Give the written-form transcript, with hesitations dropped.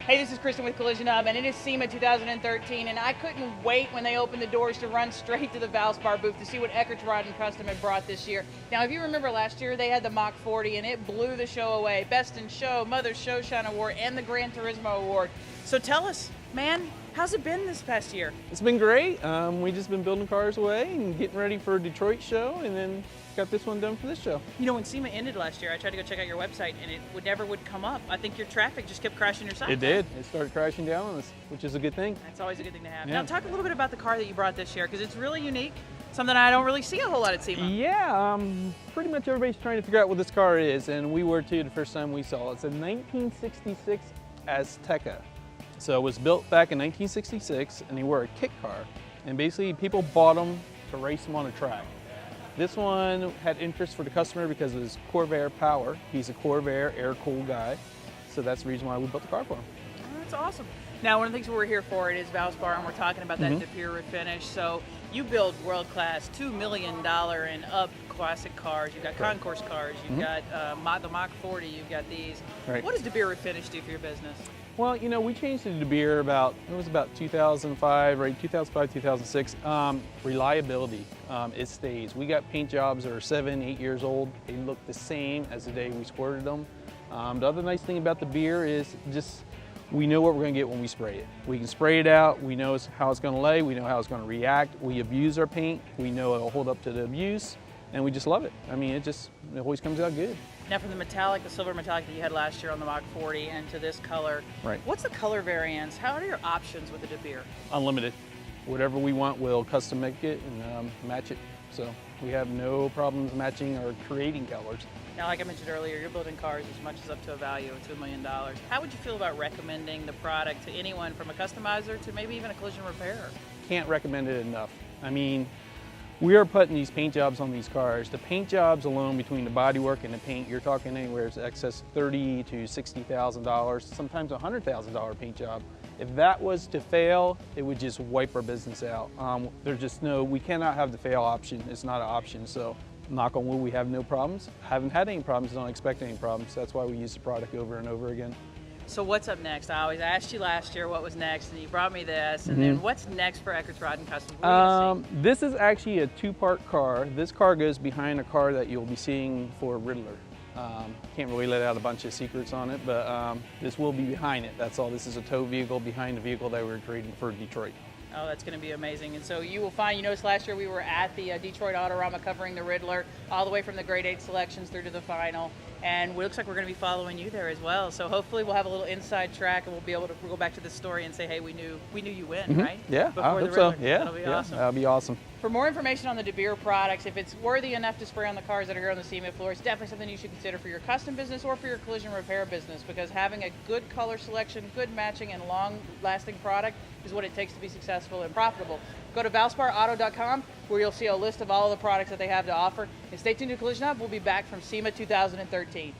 Hey, this is Kristen with Collision Hub, and it is SEMA 2013, and I couldn't wait when they opened the doors to run straight to the Valspar booth to see what Eckert's Rod and Custom had brought this year. Now, if you remember last year, they had the Mach 40, and it blew the show away. Best in Show, Mother's Showshine Award, and the Grand Turismo Award. So tell us, man, how's it been this past year? It's been great. We just been building cars away and getting ready for a Detroit show, and then got this one done for this show. You know, when SEMA ended last year, I tried to go check out your website, and it never would come up. I think your traffic just kept crashing your site. It did. It started crashing down on us, which is a good thing. That's always a good thing to have. Yeah. Now, talk a little bit about the car that you brought this year, because it's really unique, something I don't really see a whole lot at SEMA. Yeah, pretty much everybody's trying to figure out what this car is, and we were too the first time we saw it. It's a 1966 Azteca. So it was built back in 1966, and they were a kit car, and basically people bought them to race them on a track. This one had interest for the customer because of his Corvair power. He's a Corvair air-cooled guy, so that's the reason why we built the car for him. Oh, that's awesome. Now, one of the things we're here for, it is Valspar, and we're talking about that Detroit Refinish. So you build world-class $2 million and up classic cars. You've got concourse cars. You've got the Mach 40. You've got these. Right. What does Detroit Refinish do for your business? Well, you know, we changed it to beer about 2005, right? 2005, 2006. Reliability, it stays. We got paint jobs that are 7, 8 years old. They look the same as the day we squirted them. The other nice thing about the beer is just we know what we're going to get when we spray it. We can spray it out. We know how it's going to lay. We know how it's going to react. We abuse our paint. We know it'll hold up to the abuse, and we just love it. I mean, it always comes out good. Now, from the metallic, the silver metallic that you had last year on the Mach 40 and to this color, right? What's the color variants? How are your options with the beer? Unlimited. Whatever we want, we'll custom make it and match it. So we have no problems matching or creating colors. Now, like I mentioned earlier, you're building cars as much as up to a value of $2 million. How would you feel about recommending the product to anyone from a customizer to maybe even a collision repairer? Can't recommend it enough. I mean, we are putting these paint jobs on these cars. The paint jobs alone, between the bodywork and the paint, you're talking anywhere to excess $30,000 to $60,000, sometimes a $100,000 paint job. If that was to fail, it would just wipe our business out. There's just we cannot have the fail option. It's not an option. So knock on wood, we have no problems. Haven't had any problems, don't expect any problems. That's why we use the product over and over again. So what's up next? I always asked you last year what was next, and you brought me this. And then what's next for Eckert's Rod and Custom? This is actually a two-part car. This car goes behind a car that you'll be seeing for Ridler. Can't really let out a bunch of secrets on it, but this will be behind it. That's all. This is a tow vehicle behind the vehicle that we're creating for Detroit. Oh, that's going to be amazing. And so you will find, you noticed last year we were at the Detroit AutoRama covering the Ridler, all the way from the grade 8 selections through to the final. And it looks like we're going to be following you there as well. So hopefully we'll have a little inside track, and we'll be able to go back to this story and say, hey, we knew you win, right? Yeah, Before I the hope so. Ridler. Yeah, That'll be awesome. That'll be awesome. For more information on the De Beer products, if it's worthy enough to spray on the cars that are here on the SEMA floor, it's definitely something you should consider for your custom business or for your collision repair business, because having a good color selection, good matching, and long-lasting product is what it takes to be successful and profitable. Go to valsparauto.com, where you'll see a list of all of the products that they have to offer. And stay tuned to Collision Hub. We'll be back from SEMA 2013.